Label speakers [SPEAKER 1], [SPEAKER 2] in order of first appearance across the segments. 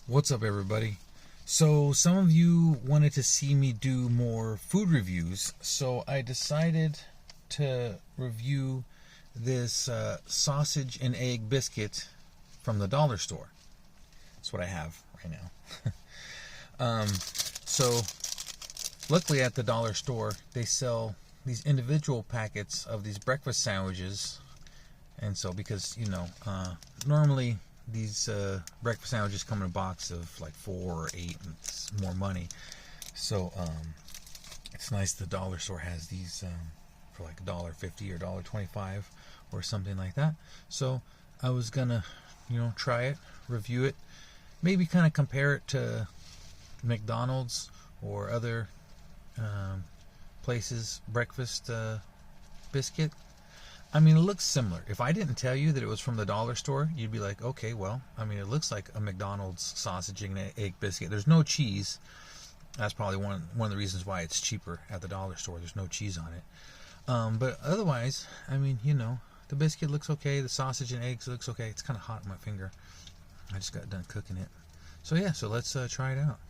[SPEAKER 1] What's up, everybody? So, some of you wanted to see me do more food reviews, so I decided to review this sausage and egg biscuit from the dollar store. That's what I have right now. So, luckily at the dollar store, they sell these individual packets of these breakfast sandwiches. And so, because, normally these breakfast sandwiches come in a box of like 4 or 8, and it's more money. So it's nice the dollar store has these for like $1.50 or $1.25 or something like that. So I was gonna try it, review it, maybe kind of compare it to McDonald's or other places breakfast biscuit. I mean, it looks similar. If I didn't tell you that it was from the dollar store, you'd be like, okay, well, I mean, it looks like a McDonald's sausage and egg biscuit. There's no cheese. That's probably one of the reasons why it's cheaper at the dollar store. There's no cheese on it. But otherwise, I mean, the biscuit looks okay. The sausage and eggs looks okay. It's kind of hot on my finger. I just got done cooking it. So yeah, so let's try it out.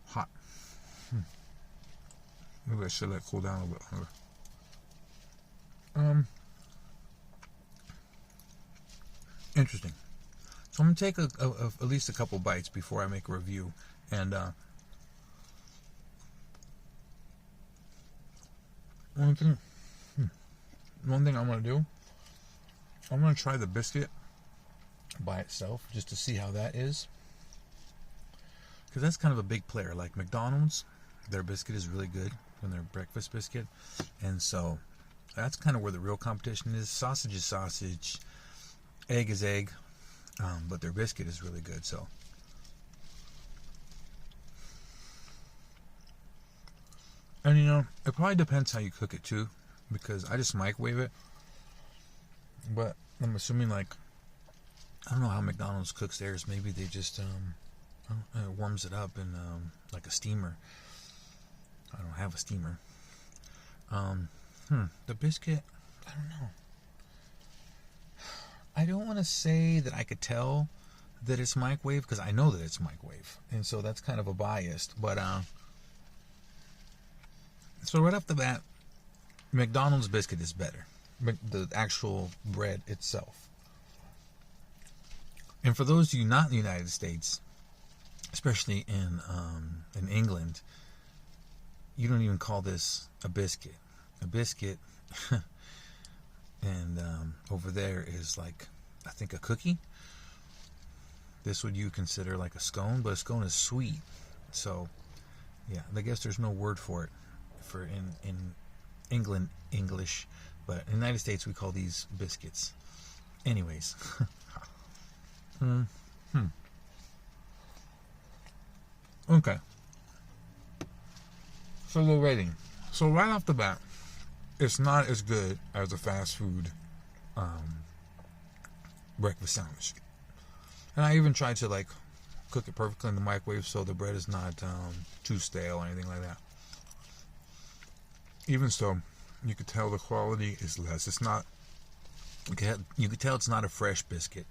[SPEAKER 1] Hot. Maybe I should let it cool down a little bit longer. Interesting. So I'm gonna take at least a couple bites before I make a review, and one thing I'm gonna do, I'm gonna try the biscuit by itself just to see how that is. Because that's kind of a big player. Like McDonald's, their biscuit is really good when they're breakfast biscuit. And so that's kind of where the real competition is. Sausage is sausage, egg is egg, but their biscuit is really good. So and it probably depends how you cook it too, because I just microwave it. But I'm assuming, like, I don't know how McDonald's cooks theirs. Maybe they just warms it up in like a steamer. I don't have a steamer. The biscuit, I don't know. I don't want to say that I could tell that it's microwave, because I know that it's microwave, and so that's kind of a bias. But so right off the bat, McDonald's biscuit is better. The actual bread itself. And for those of you not in the United States, especially in England, you don't even call this a biscuit. A biscuit, and over there is like, I think, a cookie. This would you consider like a scone, but a scone is sweet. So, yeah, I guess there's no word for it for in England English, but in the United States we call these biscuits. Anyways. Okay. So the rating. So right off the bat, it's not as good as a fast food breakfast sandwich. And I even tried to like cook it perfectly in the microwave so the bread is not too stale or anything like that. Even so, you could tell the quality is less. It's not. You could tell it's not a fresh biscuit,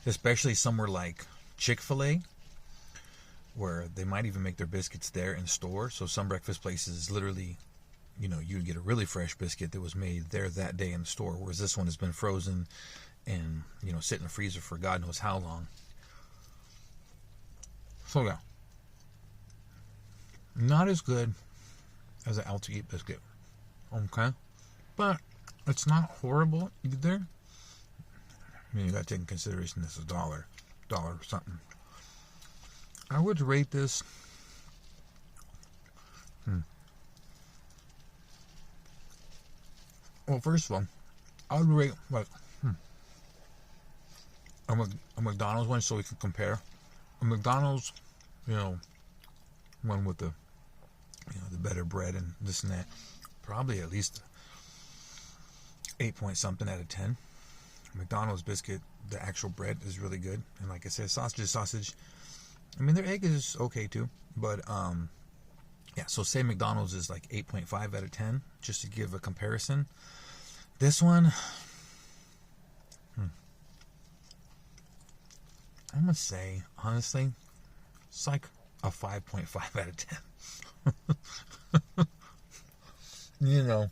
[SPEAKER 1] especially somewhere like Chick-fil-A, where they might even make their biscuits there in store. So some breakfast places literally, you'd get a really fresh biscuit that was made there that day in the store, whereas this one has been frozen and sit in the freezer for God knows how long. So yeah, not as good as an out-to-eat biscuit. Okay, but it's not horrible either. I mean, you gotta take in consideration this is dollar something. I would rate this. Well, first of all, I would rate like a McDonald's one, so we can compare. A McDonald's, one with the better bread and this and that, probably at least 8 point something out of 10. McDonald's biscuit, the actual bread is really good, and like I said, sausage is sausage. I mean, their egg is okay too, but yeah, so say McDonald's is like 8.5 out of 10, just to give a comparison. This one, I'm gonna say, honestly, it's like a 5.5 out of 10. You know,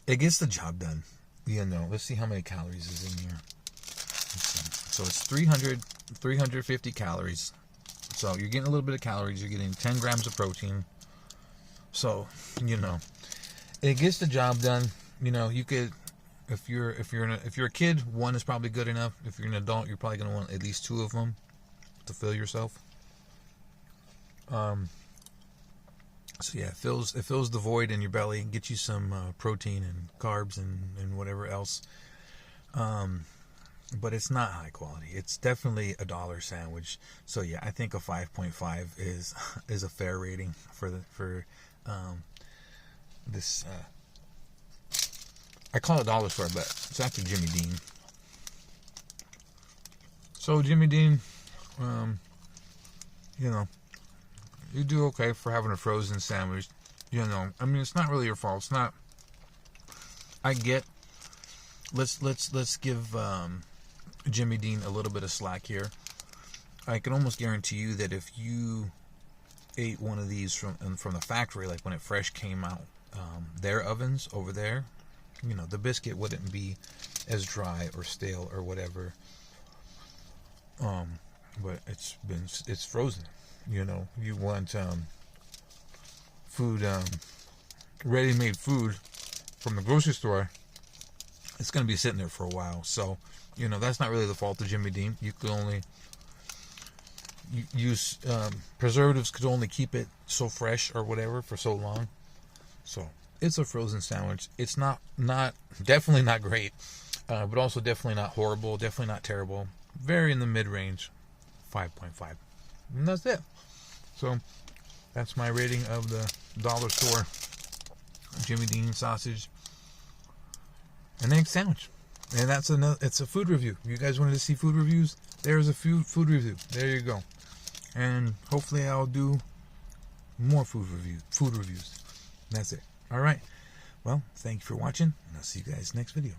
[SPEAKER 1] it gets the job done. You know, let's see how many calories is in here. So it's 350 calories. So you're getting a little bit of calories. You're getting 10 grams of protein. So, you know, it gets the job done. You know, you could, if you're a kid, one is probably good enough. If you're an adult, you're probably gonna want at least 2 of them to fill yourself. So yeah, it fills the void in your belly, get you some protein and carbs and whatever else. But it's not high quality. It's definitely a dollar sandwich. So yeah, I think a 5.5 is a fair rating for this. I call it dollar store, but it's actually Jimmy Dean. So Jimmy Dean, you know, you do okay for having a frozen sandwich. You know, I mean, it's not really your fault. It's not. I get. Let's give Jimmy Dean a little bit of slack here. I can almost guarantee you that if you ate one of these from the factory, like when it fresh came out, their ovens over there, you know, the biscuit wouldn't be as dry or stale or whatever. But it's frozen. You know, you want food, ready-made food from the grocery store, it's going to be sitting there for a while. So, you know, that's not really the fault of Jimmy Dean. You could only use preservatives could only keep it so fresh or whatever for so long. So it's a frozen sandwich. It's not definitely not great, but also definitely not horrible, definitely not terrible. Very in the mid-range, 5.5. And that's it. So that's my rating of the dollar store Jimmy Dean sausage and egg sandwich. And it's a food review. You guys wanted to see food reviews? There's a food review. There you go. And hopefully I'll do more food reviews. And that's it. All right. Well, thank you for watching, and I'll see you guys next video.